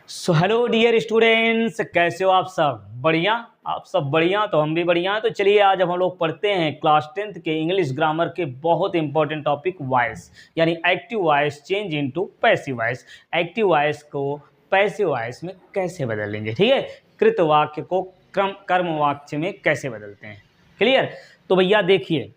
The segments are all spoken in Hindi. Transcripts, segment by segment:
सो हेलो डियर स्टूडेंट्स, कैसे हो आप सब? बढ़िया? आप सब बढ़िया तो हम भी बढ़िया। तो चलिए आज हम लोग पढ़ते हैं क्लास 10th के इंग्लिश ग्रामर के बहुत इंपॉर्टेंट टॉपिक वॉइस, यानी active voice change into passive voice. Active voice को पैसिव वॉइस में कैसे बदलेंगे, ठीक है? कृत वाक्य को कर्म वाक्य में कैसे बदलते हैं, क्लियर? तो भैया देखिए,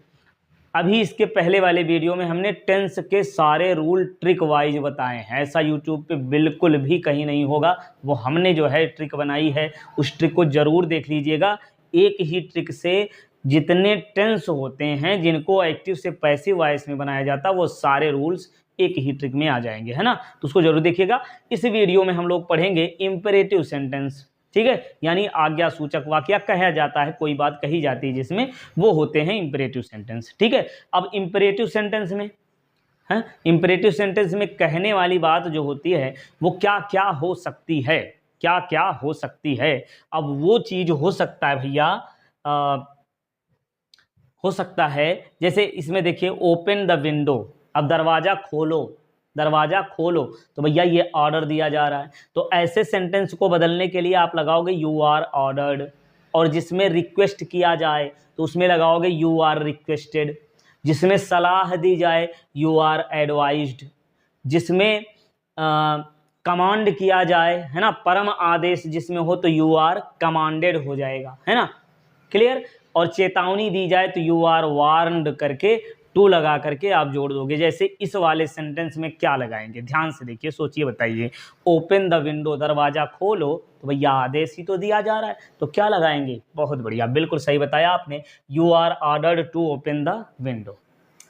अभी इसके पहले वाले वीडियो में हमने टेंस के सारे रूल ट्रिक वाइज बताए हैं। ऐसा यूट्यूब पे बिल्कुल भी कहीं नहीं होगा। वो हमने जो है ट्रिक बनाई है, उस ट्रिक को ज़रूर देख लीजिएगा। एक ही ट्रिक से जितने टेंस होते हैं जिनको एक्टिव से पैसिव वॉइस में बनाया जाता है, वो सारे रूल्स एक ही ट्रिक में आ जाएंगे, है ना? तो उसको जरूर देखिएगा। इस वीडियो में हम लोग पढ़ेंगे इम्पेरेटिव सेंटेंस, ठीक है? यानी आज्ञा सूचक वाक्य कहा जाता है, कोई बात कही जाती है जिसमें, वो होते हैं इंपेरेटिव सेंटेंस, ठीक है? अब इंपेरेटिव सेंटेंस में है, इंपेरेटिव सेंटेंस में कहने वाली बात जो होती है वो क्या क्या हो सकती है, क्या क्या हो सकती है। अब वो चीज हो सकता है भैया, हो सकता है जैसे इसमें देखिए, ओपन द विंडो। अब दरवाजा खोलो, दरवाजा खोलो, तो भैया ये ऑर्डर दिया जा रहा है। तो ऐसे सेंटेंस को बदलने के लिए आप लगाओगे यू आर ऑर्डर्ड, और जिसमें रिक्वेस्ट किया जाए तो उसमें लगाओगे यू आर रिक्वेस्टेड। जिसमें सलाह दी जाए यू आर एडवाइज्ड। जिसमें कमांड किया जाए, है ना, परम आदेश जिसमें हो तो यू आर कमांडेड हो जाएगा, है ना? क्लियर? और चेतावनी दी जाए तो यू आर वार्नड करके टू लगा करके आप जोड़ दोगे। जैसे इस वाले सेंटेंस में क्या लगाएंगे, ध्यान से देखिए, सोचिए, बताइए। ओपन द विंडो, दरवाजा खोलो, तो भैया आदेश ही तो दिया जा रहा है, तो क्या लगाएंगे? बहुत बढ़िया, बिल्कुल सही बताया आपने, you are ordered to open the window.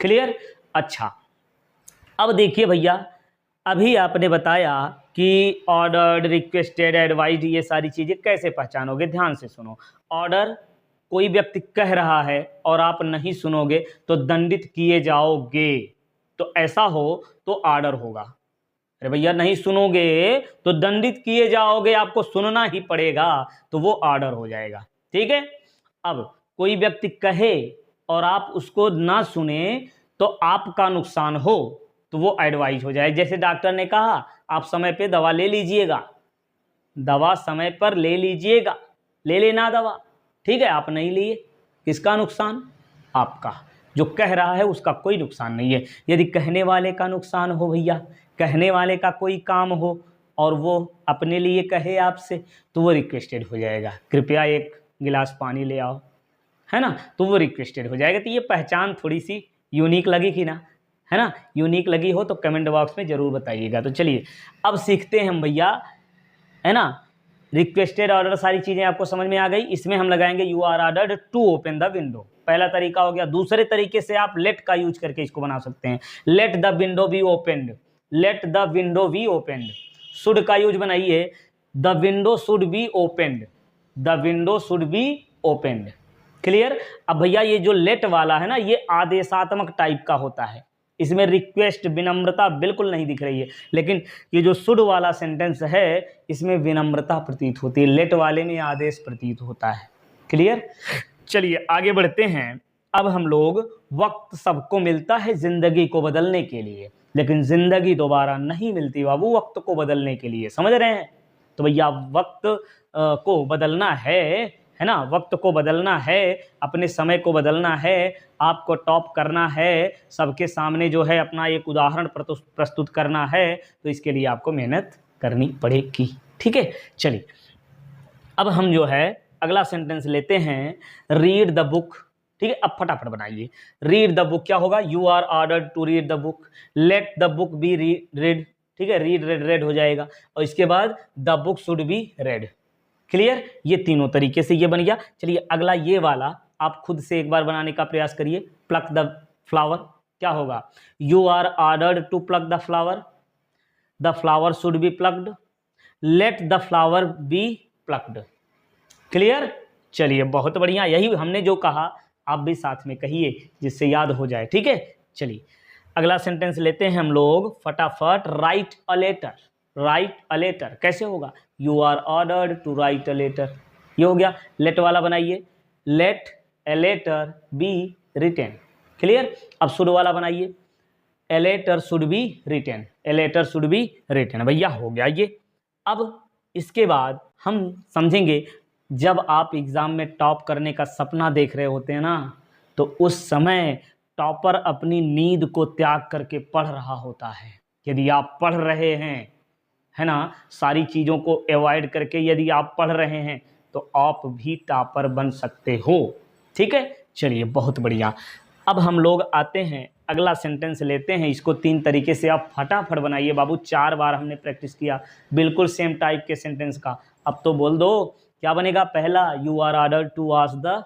Clear? अच्छा, अब देखिए भैया, अभी आपने बताया कि ऑर्डर्ड, रिक्वेस्टेड, एडवाइज्ड, ये सारी चीज़ें कैसे पहचानोगे? ध्यान से सुनो। ऑर्डर, कोई व्यक्ति कह रहा है और आप नहीं सुनोगे तो दंडित किए जाओगे, तो ऐसा हो तो ऑर्डर होगा। अरे भैया नहीं सुनोगे तो दंडित किए जाओगे, आपको सुनना ही पड़ेगा, तो वो ऑर्डर हो जाएगा, ठीक है? अब कोई व्यक्ति कहे और आप उसको ना सुने तो आपका नुकसान हो, तो वो एडवाइज हो जाए। जैसे डॉक्टर ने कहा आप समय पे दवा ले लीजिएगा, दवा समय पर ले लीजिएगा, ले लेना दवा, ठीक है? आप नहीं लिए, किसका नुकसान? आपका। जो कह रहा है उसका कोई नुकसान नहीं है। यदि कहने वाले का नुकसान हो भैया, कहने वाले का कोई काम हो और वो अपने लिए कहे आपसे, तो वो रिक्वेस्टेड हो जाएगा, कृपया एक गिलास पानी ले आओ, है ना? तो वो रिक्वेस्टेड हो जाएगा। तो ये पहचान थोड़ी सी यूनिक लगी कि ना, है ना? यूनिक लगी हो तो कमेंट बॉक्स में ज़रूर बताइएगा। तो चलिए अब सीखते हैं हम भैया, है ना? रिक्वेस्टेड, ऑर्डर, सारी चीज़ें आपको समझ में आ गई। इसमें हम लगाएंगे you are ordered to open the window, पहला तरीका हो गया। दूसरे तरीके से आप लेट का यूज करके इसको बना सकते हैं, let the window B opened, let the window B opened. Should का यूज बनाइए, the window should be opened, the window should be opened. Clear? अब भैया ये जो लेट वाला है ना, ये आदेशात्मक टाइप का होता है, इसमें रिक्वेस्ट, विनम्रता बिल्कुल नहीं दिख रही है। लेकिन ये जो शुड वाला सेंटेंस है, इसमें विनम्रता प्रतीत होती है, लेट वाले में आदेश प्रतीत होता है। क्लियर? चलिए आगे बढ़ते हैं। अब हम लोग, वक्त सबको मिलता है जिंदगी को बदलने के लिए, लेकिन जिंदगी दोबारा नहीं मिलती बाबू वक्त को बदलने के लिए, समझ रहे हैं? तो भैया वक्त को बदलना है ना? वक्त को बदलना है, अपने समय को बदलना है, आपको टॉप करना है, सबके सामने जो है अपना एक उदाहरण प्रस्तुत करना है, तो इसके लिए आपको मेहनत करनी पड़ेगी, ठीक है? चलिए अब हम जो है अगला सेंटेंस लेते हैं, रीड द बुक, ठीक है? अब फटाफट बनाइए। रीड द बुक क्या होगा? You are ordered to read the book, let the book be read, ठीक है? रीड, रेड, रेड हो जाएगा, और इसके बाद the book should be read. Clear? ये तीनों तरीके से ये बन गया। चलिए अगला ये वाला आप खुद से एक बार बनाने का प्रयास करिए, प्लक द फ्लावर क्या होगा? You are ordered to pluck the flower, the flower should be plucked, let the flower be plucked. Clear? चलिए बहुत बढ़िया, यही हमने जो कहा आप भी साथ में कहिए जिससे याद हो जाए, ठीक है? चलिए अगला सेंटेंस लेते हैं हम लोग फटाफट, write a letter, write a letter कैसे होगा? You are ordered to write a letter, ये हो गया। लेट वाला बनाइए, let a letter be written. Clear? अब शुड वाला बनाइए, a letter should be written, a letter should be written. भैया हो गया ये। अब इसके बाद हम समझेंगे जब आप एग्ज़ाम में टॉप करने का सपना देख रहे होते हैं ना, तो उस समय टॉपर अपनी नींद को त्याग करके पढ़ रहा होता है। यदि आप पढ़ रहे हैं, है ना, सारी चीज़ों को अवॉइड करके यदि आप पढ़ रहे हैं तो आप भी टॉपर बन सकते हो। ठीक है, चलिए बहुत बढ़िया। अब हम लोग आते हैं, अगला सेंटेंस लेते हैं। इसको 3 तरीके से आप फटाफट बनाइए बाबू। 4 बार हमने प्रैक्टिस किया बिल्कुल सेम टाइप के सेंटेंस का। अब तो बोल दो क्या बनेगा। पहला, you are ordered to wash the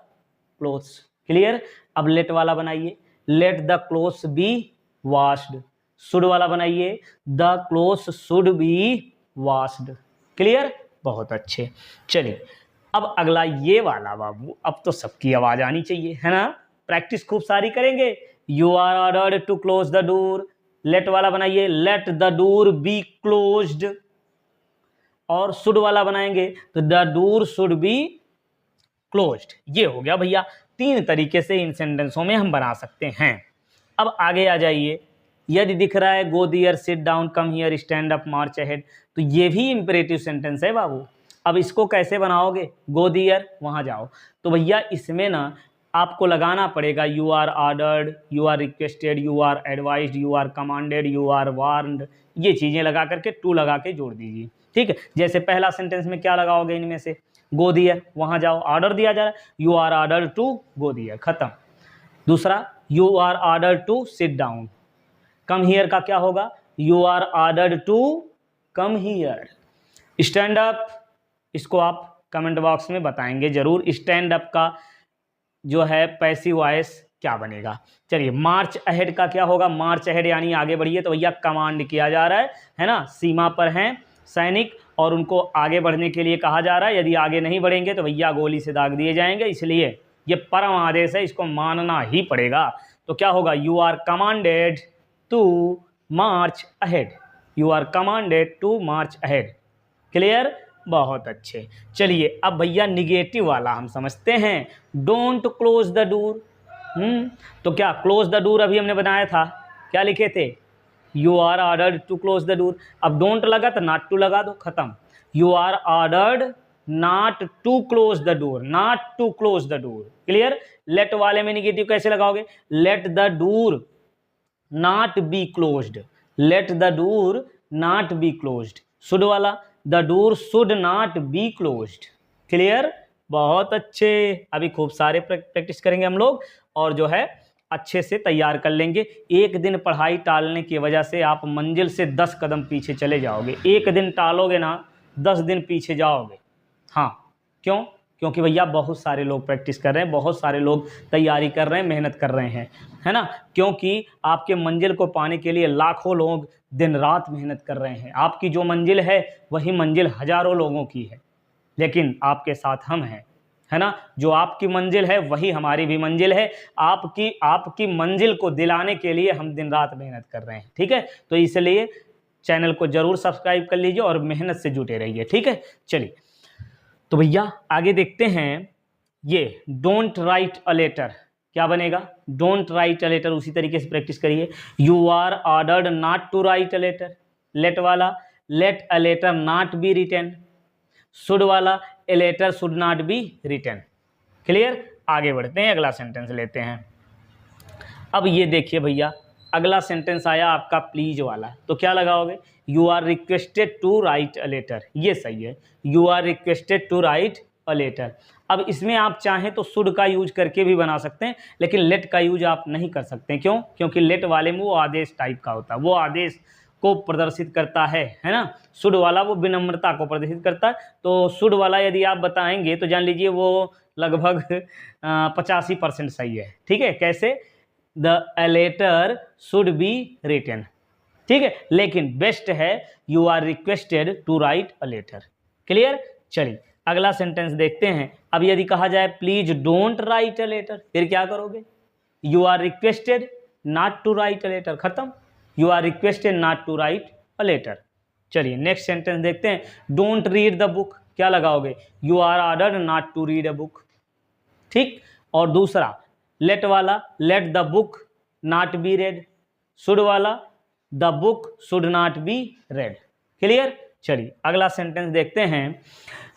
clothes. Clear. अब लेट वाला बनाइए, let the clothes be washed. Should वाला बनाइए, the clothes should be washed. Clear, बहुत अच्छे। चलिए अब अगला ये वाला बाबू, अब तो सबकी आवाज आनी चाहिए, है ना। प्रैक्टिस खूब सारी करेंगे। You are ordered to close the door. Let वाला बनाइए, let the door be closed. और शुड वाला बनाएंगे तो the door should be closed. ये हो गया भैया। 3 तरीके से इन सेंटेंसों में हम बना सकते हैं। अब आगे आ जाइए। यदि दिख रहा है go there, sit down, come here, stand up, march ahead, तो ये भी इंपेरेटिव सेंटेंस है बाबू। अब इसको कैसे बनाओगे। गो देयर, वहां जाओ, तो भैया इसमें ना आपको लगाना पड़ेगा you are ordered, you are requested, you are advised, you are commanded, you are warned. ये चीज़ें लगा करके टू लगा के जोड़ दीजिए। ठीक है, जैसे पहला सेंटेंस में क्या लगाओगे इनमें से, गो दियर, वहां जाओ, ऑर्डर दिया जा रहा है, you are order to go there, खत्म। दूसरा, you are order to sit down. Come here का क्या होगा, you are ordered to come here. Stand up, इसको आप कमेंट बॉक्स में बताएंगे जरूर, स्टैंड अप का जो है पैसिव वॉइस क्या बनेगा। चलिए, मार्च अहेड का क्या होगा, मार्च अहेड यानी आगे बढ़िए, तो भैया कमांड किया जा रहा है ना। सीमा पर हैं सैनिक और उनको आगे बढ़ने के लिए कहा जा रहा है। यदि आगे नहीं बढ़ेंगे तो भैया गोली से दाग दिए जाएंगे, इसलिए ये परम आदेश है, इसको मानना ही पड़ेगा। तो क्या होगा, you are commanded to march ahead, you are commanded to march ahead. Clear, बहुत अच्छे। चलिए अब भैया निगेटिव वाला हम समझते हैं, डोंट क्लोज द डोर। तो क्या क्लोज द डोर अभी हमने बनाया था, क्या लिखे थे, you are ordered to close the door. अब डोंट लगा तो नॉट टू लगा दो, खत्म। You are ordered not to close the door, not to close the door. Clear. Let वाले में निगेटिव कैसे लगाओगे, let the door not be closed, let the door not be closed. Should वाला, the door should not be closed. Clear, बहुत अच्छे। अभी खूब सारे प्रैक्टिस करेंगे हम लोग और जो है अच्छे से तैयार कर लेंगे। एक दिन पढ़ाई टालने की वजह से आप मंजिल से 10 कदम पीछे चले जाओगे। एक दिन टालोगे ना 10 दिन पीछे जाओगे। हाँ, क्यों, क्योंकि भैया बहुत सारे लोग प्रैक्टिस कर रहे हैं, बहुत सारे लोग तैयारी कर रहे हैं, मेहनत कर रहे हैं, है ना। क्योंकि आपके मंजिल को पाने के लिए लाखों लोग दिन रात मेहनत कर रहे हैं। आपकी जो मंजिल है वही मंजिल हजारों लोगों की है, लेकिन आपके साथ हम हैं, है ना। जो आपकी मंजिल है वही हमारी भी मंजिल है। आपकी मंजिल को दिलाने के लिए हम दिन रात मेहनत कर रहे हैं। ठीक है, तो इसलिए चैनल को जरूर सब्सक्राइब कर लीजिए और मेहनत से जुटे रहिए। ठीक है, चलिए तो भैया आगे देखते हैं। ये डोंट राइट अ लेटर क्या बनेगा, डोंट राइट अ लेटर। उसी तरीके से प्रैक्टिस करिए। You are ordered not to write a letter. Let वाला, let a letter not be written. Should वाला, a letter should not be written. Clear, आगे बढ़ते हैं, अगला सेंटेंस लेते हैं। अब ये देखिए भैया, अगला सेंटेंस आया आपका प्लीज वाला, तो क्या लगाओगे, you are requested to write a letter. ये सही है, you are requested to write a letter. अब इसमें आप चाहें तो शुड का यूज करके भी बना सकते हैं, लेकिन लेट का यूज आप नहीं कर सकते। क्यों, क्योंकि लेट वाले में वो आदेश टाइप का होता है, वो आदेश को प्रदर्शित करता है ना। शुड वाला वो विनम्रता को प्रदर्शित करता है। तो शुड वाला यदि आप बताएंगे तो जान लीजिए वो लगभग 85% सही है। ठीक है, कैसे, the letter should be written. ठीक है, लेकिन बेस्ट है you are requested to write a letter. Clear, चलिए अगला सेंटेंस देखते हैं। अब यदि कहा जाए please don't write a letter, फिर क्या करोगे, you are requested not to write a letter, खत्म। You are requested not to write a letter. चलिए नेक्स्ट सेंटेंस देखते हैं। डोंट रीड द बुक, क्या लगाओगे, you are ordered not to read a book. ठीक, और दूसरा लेट वाला, let the book not be read. Should वाला, the book should not be read. Clear, चलिए अगला सेंटेंस देखते हैं,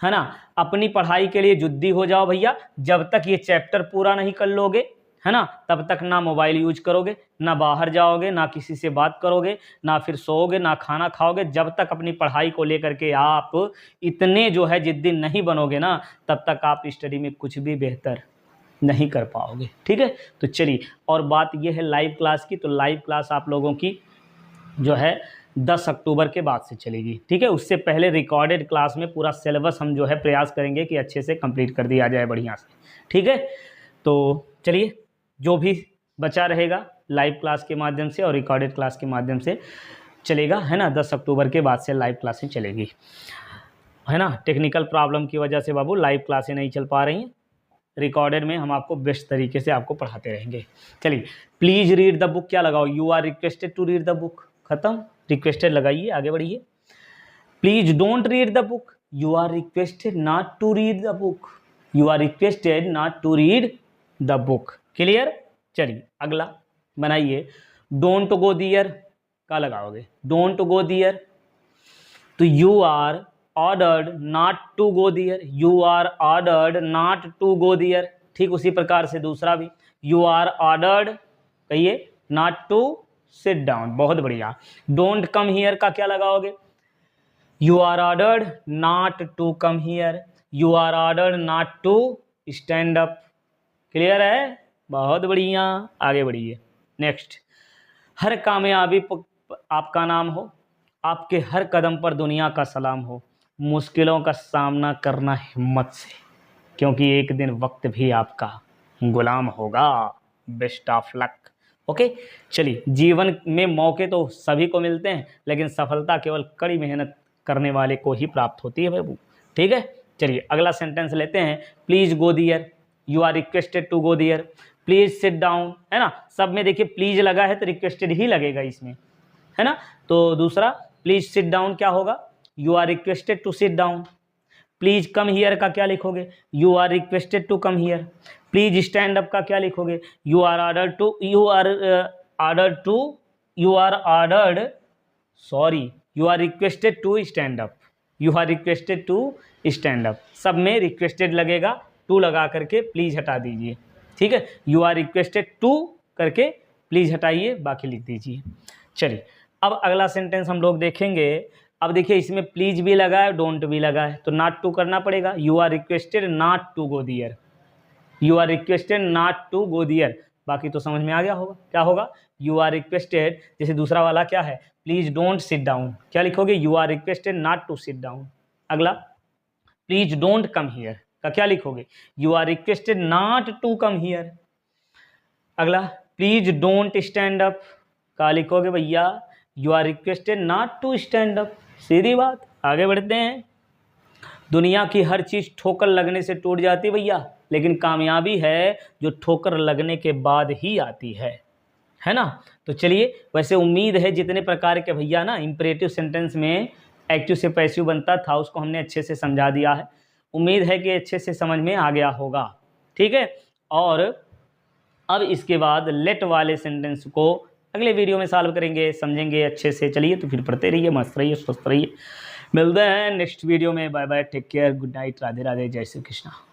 है ना। अपनी पढ़ाई के लिए जिद्दी हो जाओ भैया, जब तक ये चैप्टर पूरा नहीं कर लोगे, है ना, तब तक ना मोबाइल यूज करोगे, ना बाहर जाओगे, ना किसी से बात करोगे, ना फिर सोओगे, ना खाना खाओगे। जब तक अपनी पढ़ाई को लेकर के आप इतने जो है जिद्दी नहीं बनोगे ना, तब तक आप स्टडी में कुछ भी बेहतर नहीं कर पाओगे। ठीक है, तो चलिए, और बात यह है लाइव क्लास की, तो लाइव क्लास आप लोगों की जो है 10 अक्टूबर के बाद से चलेगी। ठीक है, उससे पहले रिकॉर्डेड क्लास में पूरा सिलेबस हम जो है प्रयास करेंगे कि अच्छे से कंप्लीट कर दिया जाए बढ़िया से। ठीक है, तो चलिए, जो भी बचा रहेगा लाइव क्लास के माध्यम से और रिकॉर्डेड क्लास के माध्यम से चलेगा, है ना। 10 अक्टूबर के बाद से लाइव क्लासें चलेगी, है ना। टेक्निकल प्रॉब्लम की वजह से बाबू लाइव क्लासें नहीं चल पा रही हैं, रिकॉर्डेड में हम आपको बेस्ट तरीके से आपको पढ़ाते रहेंगे। चलिए, प्लीज़ रीड द बुक क्या लगाओ, you are requested to read the book, खत्म, रिक्वेस्टेड लगाइए, आगे बढ़िए। Please don't read the book, you are requested not to read the book, you are requested not to read the book. Clear. चलिए अगला बनाइए, डोंट गो दियर का लगाओगे, डोंट गो दियर, तो you are ordered not to go there, you are ordered not to go there. ठीक उसी प्रकार से दूसरा भी, यू आर ऑर्डर्ड कहिए नॉट टू सिट डाउन, बहुत बढ़िया। डोंट कम हियर का क्या लगाओगे, you are ordered not to come here, you are ordered not to stand up. Clear है, बहुत बढ़िया, आगे बढ़िए। नेक्स्ट, हर कामयाबी आपका नाम हो, आपके हर कदम पर दुनिया का सलाम हो, मुश्किलों का सामना करना हिम्मत से, क्योंकि एक दिन वक्त भी आपका गुलाम होगा। Best of luck. ओके, चलिए, जीवन में मौके तो सभी को मिलते हैं, लेकिन सफलता केवल कड़ी मेहनत करने वाले को ही प्राप्त होती है बाबू। ठीक है, चलिए अगला सेंटेंस लेते हैं, please go there, you are requested to go there, please sit down, है ना। सब में देखिए प्लीज लगा है तो रिक्वेस्टेड ही लगेगा इसमें, है ना। तो दूसरा प्लीज सिट डाउन क्या होगा, you are requested to sit down. Please come here का क्या लिखोगे, you are requested to come here. Please stand up का क्या लिखोगे, you are ordered to, you are ordered to, you are ordered, sorry, you are requested to stand up, you are requested to stand up. सब में रिक्वेस्टेड लगेगा, टू लगा करके प्लीज हटा दीजिए। ठीक है, यू आर रिक्वेस्टेड टू करके प्लीज हटाइए, बाकी लिख दीजिए। चलिए अब अगला सेंटेंस हम लोग देखेंगे। अब देखिए इसमें प्लीज भी लगा है, डोंट भी लगा है, तो नॉट टू करना पड़ेगा, you are requested not to go there, you are requested not to go there. बाकी तो समझ में आ गया होगा, क्या होगा, यू आर रिक्वेस्टेड, जैसे दूसरा वाला क्या है, प्लीज डोंट सिट डाउन, क्या लिखोगे, you are requested not to sit down. अगला प्लीज डोंट कम हियर का क्या लिखोगे, you are requested not to come here. अगला प्लीज डोंट स्टैंड अप का लिखोगे भैया, you are requested not to stand up. सीधी बात, आगे बढ़ते हैं। दुनिया की हर चीज़ ठोकर लगने से टूट जाती भैया, लेकिन कामयाबी है जो ठोकर लगने के बाद ही आती है ना। तो चलिए, वैसे उम्मीद है जितने प्रकार के भैया ना इंपरेटिव सेंटेंस में एक्टिव से पैसिव बनता था उसको हमने अच्छे से समझा दिया है। उम्मीद है कि अच्छे से समझ में आ गया होगा। ठीक है, और अब इसके बाद लेट वाले सेंटेंस को अगले वीडियो में सॉल्व करेंगे, समझेंगे अच्छे से। चलिए तो फिर पढ़ते रहिए, मस्त रहिए, स्वस्थ रहिए। मिलते हैं नेक्स्ट वीडियो में। Bye bye, take care, good night, Radhe Radhe, Jai Shri Krishna.